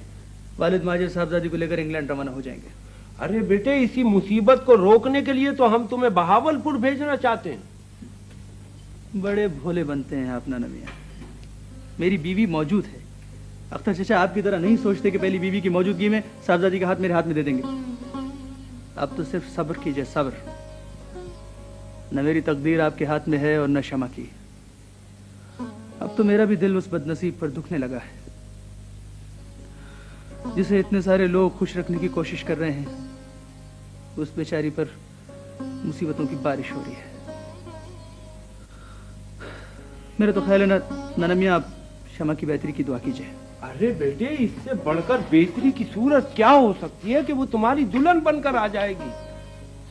वालिद माजिद साहबजादी को लेकर इंग्लैंड रवाना हो जाएंगे। अरे बेटे, इसी मुसीबत को रोकने के लिए तो हम तुम्हें बहावलपुर भेजना चाहते हैं। बड़े भोले बनते हैं आप नाना मियाँ। मेरी बीवी मौजूद है। अख्तर चचा आपकी तरह नहीं सोचते कि पहली बीवी की मौजूदगी में साहबजादी का हाथ मेरे हाथ में दे देंगे। अब तो सिर्फ सब्र कीजिए, सब्र। न मेरी तकदीर आपके हाथ में है और न शमा की। अब तो मेरा भी दिल उस बदनसीब पर दुखने लगा है जिसे इतने सारे लोग खुश रखने की कोशिश कर रहे हैं। उस बेचारी पर मुसीबतों की बारिश हो रही है। मेरा तो ख्याल है नाना मियाँ, आप शमा की बेहतरी की दुआ कीजिए। अरे बेटे, इससे बढ़कर बेहतरी की सूरत क्या हो सकती है कि वो तुम्हारी दुल्हन बनकर आ जाएगी।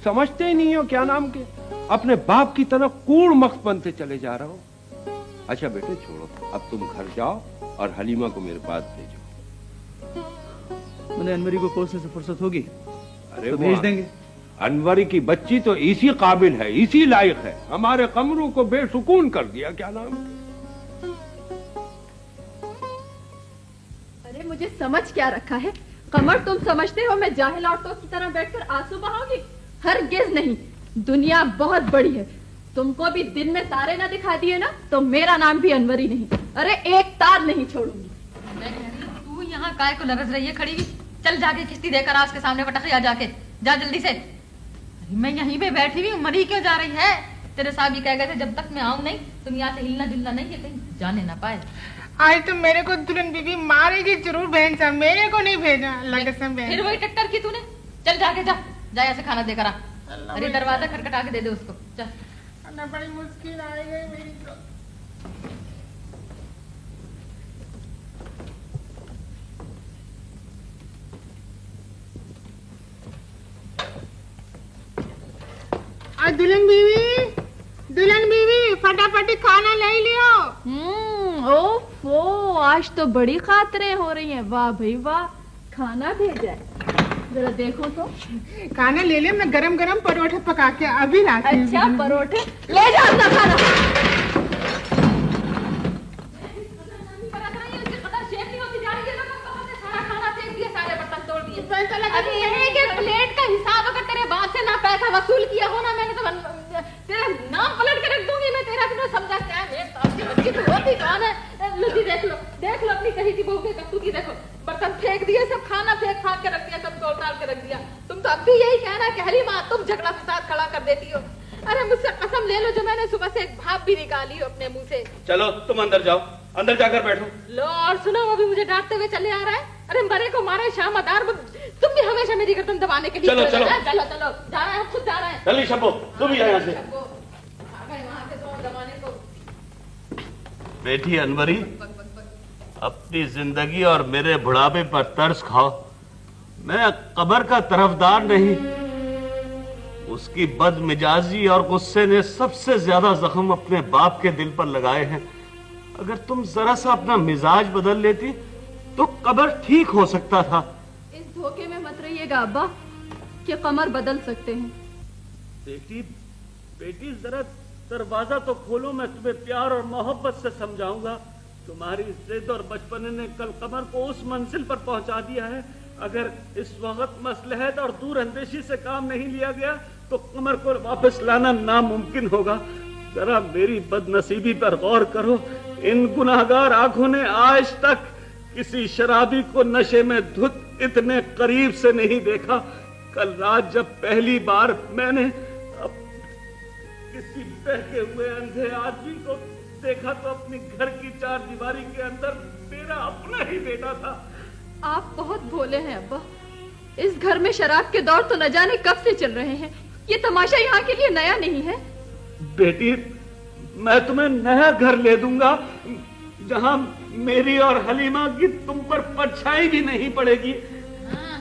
समझते ही नहीं हो क्या नाम के? अपने बाप की तरफ कूड़ मख्त बनते चले जा रहा हो। अच्छा बेटे छोड़ो, अब तुम घर जाओ और हलीमा को मेरे पास भेजो। मैंने अनवरी को पोस्टने से फुर्सत होगी अरे तो भेज देंगे। अनवरी की बच्ची तो इसी काबिल है, इसी लायक है। हमारे कमरों को बेसुकून कर दिया। क्या नाम? अरे मुझे समझ क्या रखा है कमर? तुम समझते हो मैं जाहिल औरतों की तरह बैठकर आंसू बहाऊंगी? हरगिज नहीं। दुनिया बहुत बड़ी है। तुमको भी दिन में तारे ना दिखा दिए ना तो मेरा नाम भी अनवरी नहीं। अरे एक तार नहीं छोड़ूंगी। तू यहाँ काय को लरज रही है खड़ी हुई? चल जाके किश्ती देकर आज के सामने पटक या जाके जा जल्दी से। अरे मैं यहीं पे बैठी हुई हूँ, मरी क्यों जा रही है? तेरे साहब ही कह गए थे जब तक मैं आऊं नहीं तुम यहाँ से हिलना जुलना नहीं है, कहीं जाने ना पाए। आज तो मेरे को दुल्हन बीबी मारेगी जरूर बहन साहब, मेरे को नहीं भेजा। अल्लाह कसम बहन। फिर वही टक्कर की तूने। चल जाके जा जा ऐसे खाना देकर आ। अरे दरवाजा खटखटा के दे दे उसको। चल। अल्लाह बड़ी मुश्किल आ गई मेरी तो। आज दुल्हन बीवी, फटाफट खाना ले लियो। ओफो, आज तो बड़ी खातरें हो रही हैं। वाह भाई वाह, खाना भेजा है, जरा देखो तो। खाना ले ले, मैं गरम गरम परोठे पका के अभी लाती हूँ। अच्छा परोठे ले जा अपना खाना। अरे एक एक प्लेट का हिसाब अगर तेरे बाप से ना पैसा वसूल किया हो ना, मैंने तो तेरा नाम पलट के रख दूंगी मैं तेरा। तुमने समझा क्या है? मेरे साथ की बच्ची तो होती कौन है? लुटी देख लो अपनी कहीं की बहू के कत्तू की। देखो बर्तन फेंक दिए, सब खाना फेंक फाक के रख दिया, सबको उतार के रख दिया। तुम तो अब भी यही कहना कि हलीमा तुम झगड़ा फसाद खड़ा कर देती हो। अरे मुझसे कसम ले लो, जो मैंने सुबह से एक भाप भी निकाली हो अपने मुंह से। चलो तुम अंदर जाओ, अंदर जाकर बैठो। लो और सुनो, अभी मुझे डांटते हुए चले आ रहा है। अरे मरे को मारे शामदार, तुम भी हमेशा मेरी गर्दन दबाने के लिए। चलो चलो चलो चलो, जा रहे हैं, खुद जा रहे हैं। जल्दी शब्बो, तुम भी यहाँ से। बेटी अनवरी, अपनी जिंदगी और मेरे बुढ़ापे पर तरस खाओ। मैं कब्र का तरफदार नहीं, उसकी बदमिजाजी और गुस्से ने सबसे ज्यादा जख्म अपने बाप के दिल पर लगाए हैं। अगर तुम जरा सा अपना मिजाज बदल लेती तो कब्र ठीक हो सकता था। इस धोखे में मत रहिएगा अब्बा कि कमर बदल सकते हैं। बेटी जरा दरवाजा तो खोलो, मैं तुम्हें प्यार और मोहब्बत से समझाऊंगा। तुम्हारी जिद और बचपने ने कल कमर को उस मंजिल पर पहुंचा दिया है। अगर इस वक्त मसलहत और दूर अंदेशी से काम नहीं लिया गया तो कमर को वापस लाना नामुमकिन होगा। जरा मेरी बदनसीबी पर गौर करो। इन गुनाहगार आंखों ने आज तक किसी शराबी को नशे में धुत इतने करीब से नहीं देखा। कल रात जब पहली बार मैंने किसी बहके हुए अंधे आदमी को देखा तो अपनी घर की चार दीवारी के अंदर मेरा अपना ही बेटा था। आप बहुत भोले हैं अब्बा। इस घर में शराब के दौर तो न जाने कब से चल रहे हैं। ये तमाशा यहाँ के लिए नया नहीं है। बेटी, मैं तुम्हें नया घर ले दूंगा जहाँ मेरी और हलीमा की तुम पर परछाई भी नहीं पड़ेगी।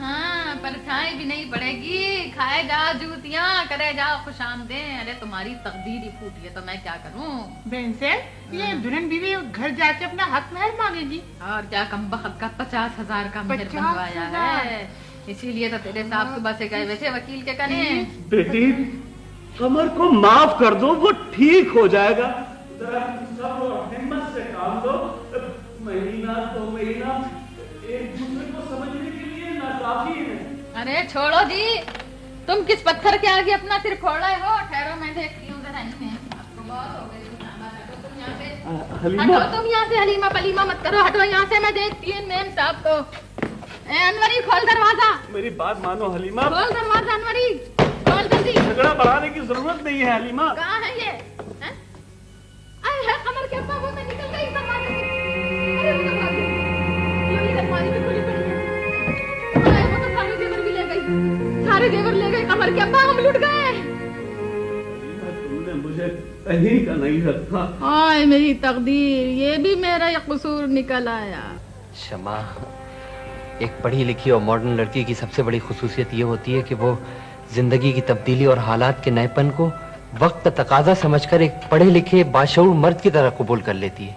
हाँ, परछाई भी नहीं पड़ेगी। खाए जाओ जूतियाँ, करे जाओ खुशामदें। अरे तुम्हारी तकदीर ही फूटी है तो मैं क्या करूँ। बहन से ये दुल्हन बीवी घर जाके अपना हक महर मांगेगी। और क्या कमबख्त का 50,000 का मेहर बनवाया है। इसीलिए तो तेरे साहब सुबह से गए वैसे वकील के कने। बेटी, कमर को माफ कर दो, वो ठीक हो जाएगा। जरा सब और हिम्मत से काम दो। महीना 2 महीना एक दूसरे को समझने के लिए नाकाफी है। अरे छोड़ो जी, तुम किस पत्थर के आगे अपना सिर फोड़ रहे हो। ठहरो मैं देखती हूँ जरा इन्हें। आपको बहुत हो गई। तुम यहाँ से हटो, तुम यहाँ से हलीमा पलीमा मत करो। हटो यहाँ से, मैं देखती हूँ मेम साहब को। अनवरी खोल दरवाजा। मेरी बात मानो हलीमा। खोल दरवाजा अनवरी, खोल जल्दी। झगड़ा बढ़ाने की जरूरत नहीं है हलीमा। कहाँ है ये? अरे है कमर के ऊपर, वो मैं निकल गई दरवाजे से। अरे वो दरवाजे, ये दरवाजे में खुली पड़ी है। अरे वो तो सारे जेवर भी ले गई। सारे जेवर ले गए कमर के अब्बा, हम लुट गए। तुमने मुझे कहीं का नहीं रखा। हाय मेरी तकदीर, ये भी मेरा कसूर निकल आया। शमा, एक पढ़ी लिखी और मॉडर्न लड़की की सबसे बड़ी खुसूसियत ये होती है कि वो जिंदगी की तब्दीली और हालात के नएपन को वक्त का तकाजा समझकर एक पढ़े लिखे बाशऊर मर्द की तरह कबूल कर लेती है।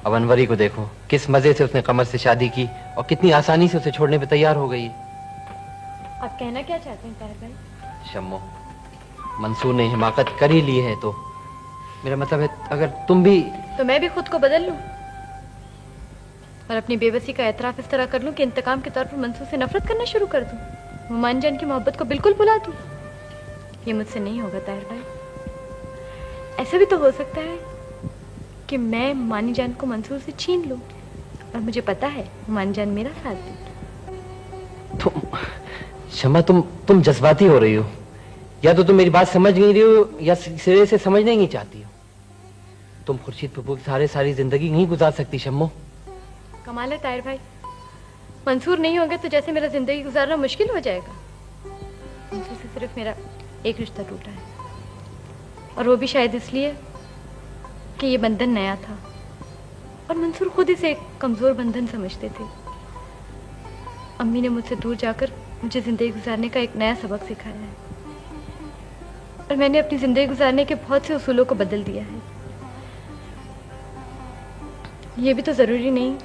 अब अनवरी को देखो, किस मजे से उसने कमर से शादी की और कितनी आसानी से उसे छोड़ने पे तैयार हो गई है। आप कहना क्या चाहते हैं ताहिर भाई? शम्मो, मंसूर ने हिमाकत कर ही ली है तो मेरा मतलब है अगर तुम भी, तो मैं भी खुद को बदल लूं और अपनी बेबसी का एतराफ इस तरह कर लूं कि इंतकाम के तौर पर मंसूर से नफरत करना शुरू कर दूं, हुमायूं जान की मोहब्बत को बिल्कुल भुला दूं। ये मुझसे नहीं होगा ताहिर भाई। ऐसा भी तो हो सकता है कि मैं मानी जान को मंसूर से छीन लूं और मुझे पता है हुमायूं जान मेरा साथ देगी। तुम शमा, तुम जज्बाती हो रही हो। या तो तुम मेरी बात समझ नहीं रही हो या सिरे से समझना ही नहीं चाहती हो। तुम खुर्शीद पप्पू के सारी जिंदगी नहीं गुजार सकती शम्मो। कमाल है ताहिर भाई, मंसूर नहीं होगा तो जैसे मेरा जिंदगी गुजारना मुश्किल हो जाएगा। मंसूर से सिर्फ मेरा एक रिश्ता टूटा है और वो भी शायद इसलिए कि ये बंधन नया था और मंसूर खुद इसे एक कमजोर बंधन समझते थे। अम्मी ने मुझसे दूर जाकर मुझे जिंदगी गुजारने का एक नया सबक सिखाया है और मैंने अपनी जिंदगी गुजारने के बहुत से उसूलों को बदल दिया है। ये भी तो ज़रूरी नहीं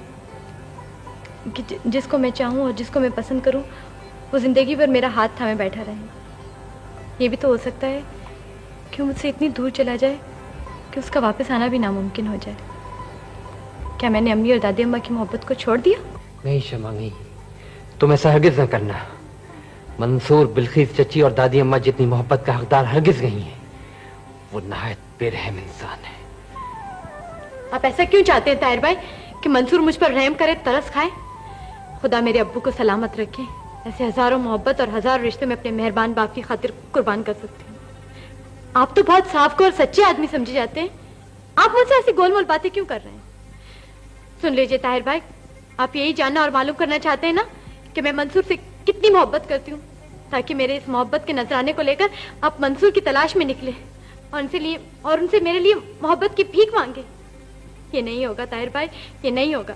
कि जिसको मैं चाहूँ और जिसको मैं पसंद करूँ वो ज़िंदगी भर मेरा हाथ थामे बैठा रहे। ये भी तो हो सकता है कि वो मुझसे इतनी दूर चला जाए कि उसका वापस आना भी नामुमकिन हो जाए। क्या मैंने अम्मी और दादी अम्मा की मोहब्बत को छोड़ दिया? नहीं शमा नहीं, तुम ऐसा हरगिज न करना। मंसूर बिल्किस चची और दादी अम्मा जितनी मोहब्बत का हकदार हरगिज नहीं है। वो नहायत बेरहम इंसान है। आप ऐसा क्यों चाहते हैं ताहिर भाई कि मंसूर मुझ पर रहम करे, तरस खाए? खुदा मेरे अब्बू को सलामत रखे। ऐसे हजारों मोहब्बत और हजारों रिश्ते में अपने मेहरबान बाप की खातिर कुर्बान कर सकती हूँ। आप तो बहुत साफ को और सच्चे आदमी समझे जाते हैं। आप मुझसे ऐसी गोलमोल बातें क्यों कर रहे हैं? सुन लीजिए ताहिर भाई, आप यही जानना और मालूम करना चाहते हैं ना कि मैं मंसूर से कितनी मोहब्बत करती हूँ, ताकि मेरे इस मोहब्बत के नजराने को लेकर आप मंसूर की तलाश में निकले और उनसे मेरे लिए मोहब्बत की भीख मांगे। ये नहीं होगा ताहिर भाई, ये नहीं होगा।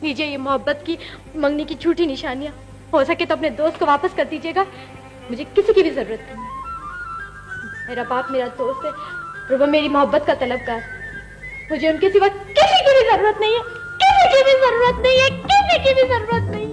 लीजिए ये मोहब्बत की मंगनी की झूठी निशानियां। हो सके तो अपने दोस्त को वापस कर दीजिएगा। मुझे किसी की भी जरूरत नहीं। मेरा बाप मेरा दोस्त है और वो मेरी मोहब्बत का तलबगार। मुझे उनके सिवा किसी की भी जरूरत नहीं है, किसी की भी जरूरत नहीं है, किसी की भी जरूरत नहीं।